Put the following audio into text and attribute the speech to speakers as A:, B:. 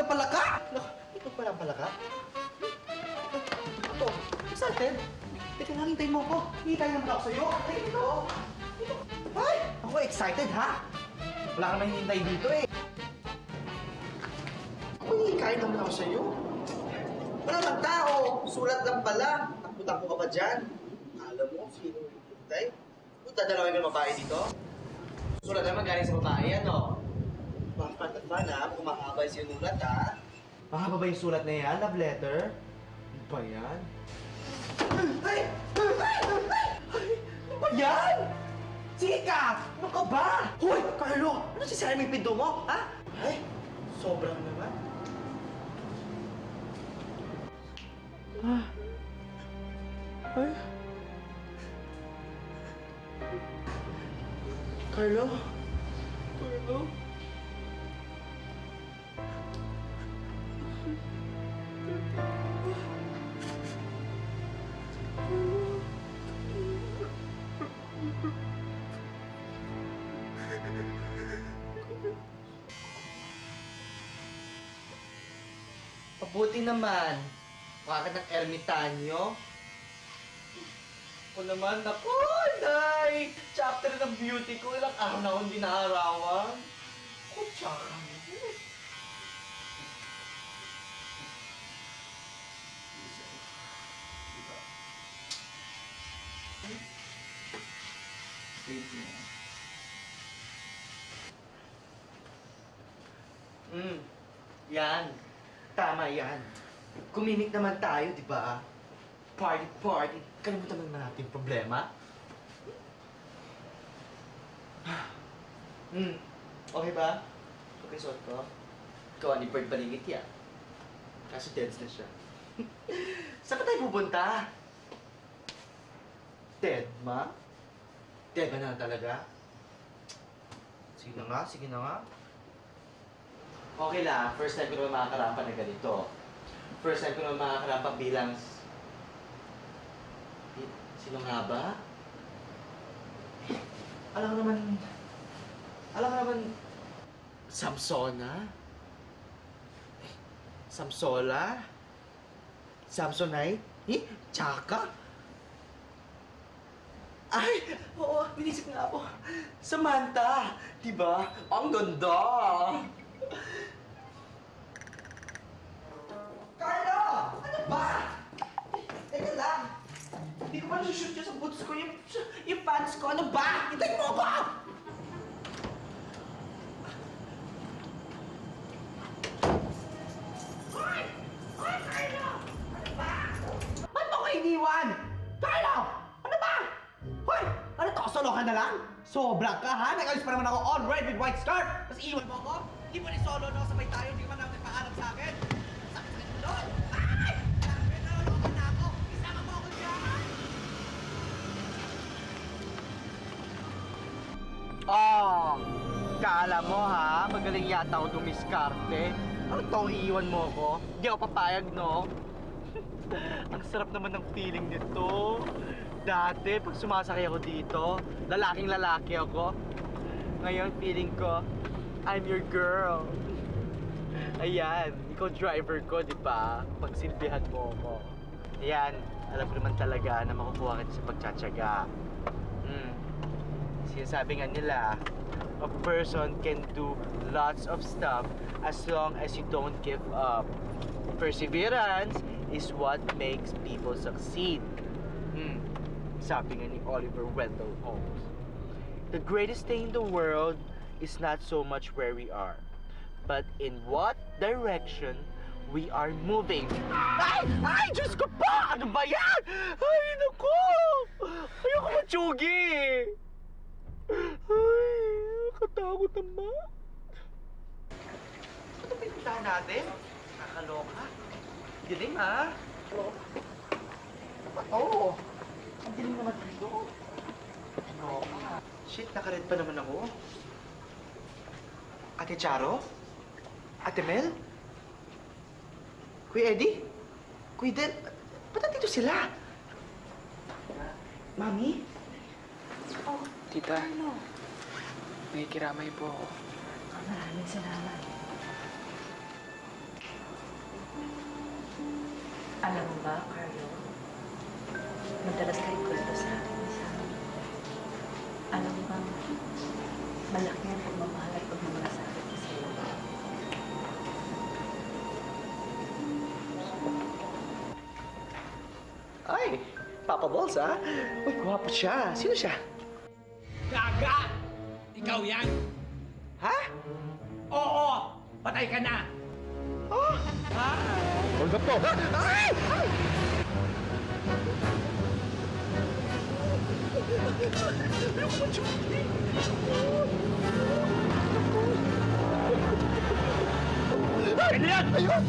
A: ng palaka! Naku, ito pa lang palaka? Ito, excited? Teka lang, hintayin mo ako. Hintay naman ako sa'yo. Ay, ito. Ito. Ay! Ako excited, ha? Wala ka naman hinintay dito, eh. Ako hihikain naman ako sa'yo. Wala lang tao. Sulat lang pala. Takbo-takbo ka pa dyan. Alam mo, sino yung hintay? Dadalawin ka ng babae dito? Sulat naman galing sa babae, ano? Fun ha? Kumahaba yung sinulat, ha? Mahaba ba yung sulat na yan? Love letter? Ano ba yan? Ay! Ano ba yan? Chika! Ano ka ba? Hoy! Carlo! Ano sisira mo yung pinto mo? Ha? Ay! Sobrang naman. Ay! Carlo? Carlo? Mabuti naman. Mukha ka ng ermitanyo. Ako naman, naku, Nay! Chapter ng beauty ko, ilang araw na akong dinaarawan. Ako, tsaka. Yan. Tama yan. Kumimik naman tayo, di ba? Party, party. Kalimutan naman natin yung problema. Okay ba? Okay, suot ko. Ikaw, ni Bird Balingit yan. Kaso dead na siya. Saan pa tayo pupunta? Dead, ma? Dead ba na talaga? Sige na nga, sige na nga. Okay lang, first time ko naman makakarampa na ganito. First time ko naman makakarampa bilang... Sino nga ba? Alam ko naman... Samsona? Samsola? Samsonite? Tsaka? Ay! Oo, binisip nga ako. Samantha! Diba? Ang ganda! Carlo! Ano ba? Teka lang. Hindi ko pa nasushoot yung sa boots ko, yung pants ko. Ano ba? Hintayin mo ako! Hoy! Hoy, Carlo! Ano ba? Ba't mo ko iniwan? Carlo! Ano ba? Hoy! Ano to? Solo ka na lang? Sobra ka, ha? Nag-alis pa naman ako all red with white scarf. Tapos iiwan mo ako? Hindi mo ni solo, no? Sabay tayo. Hindi ka man naman nagpaalam sa akin. Sakit-sakit mo doon. Ay! Sabi, nalolokan na ako. Isama mo ako dyan. Oh! Kala mo, ha? Magaling yata ako dumiskarte. Ano to? Iiwan mo ako? Hindi ako papayag, no? Ang sarap naman ng feeling nito. Dati, pag sumasakay ako dito, lalaking-lalaki ako. Ngayon, feeling ko, I'm your girl. Ayan, ikaw driver ko, di ba? Pagsilbihan mo ako. Ayan, alam ko naman talaga na makukuha kita sa pagtsatsaga. Sinasabi nga nila, a person can do lots of stuff as long as you don't give up. Perseverance is what makes people succeed. Sabi nga ni Oliver Wendell Holmes. The greatest thing in the world is not so much where we are, but in what direction we are moving. Ay! Ay! Diyos ko pa! Ano ba yan? Ay, naku! Ayoko matsugi! Ay, katakot naman. Ano ba yung natin? Nakakaloka. Galing, ha? Oo. Ang dilim naman dito. Ano? Shit, nakared pa naman ako. Ate Charo? Ate Mel? Kuya Eddie? Kuya Del? Ba't nandito sila? Mami?
B: Oh, Tita, ano? May kiramay po ako.
C: Maraming salamat. Alam mo ba, Carlo, madalas ka ikwento sa akin isa. Alam mo ba, malaki ang pagmamahal at pagmamalasakit ko sa'yo.
A: Ay, Papa Balls, ha? Uy, gwapo siya. Sino siya?
D: Gaga! Ikaw yan?
A: Ha?
D: Oo! Patay ka na!
A: Oh!
E: Hold up to!
A: Ay! Ay!
D: Ano yan?
A: Ayun!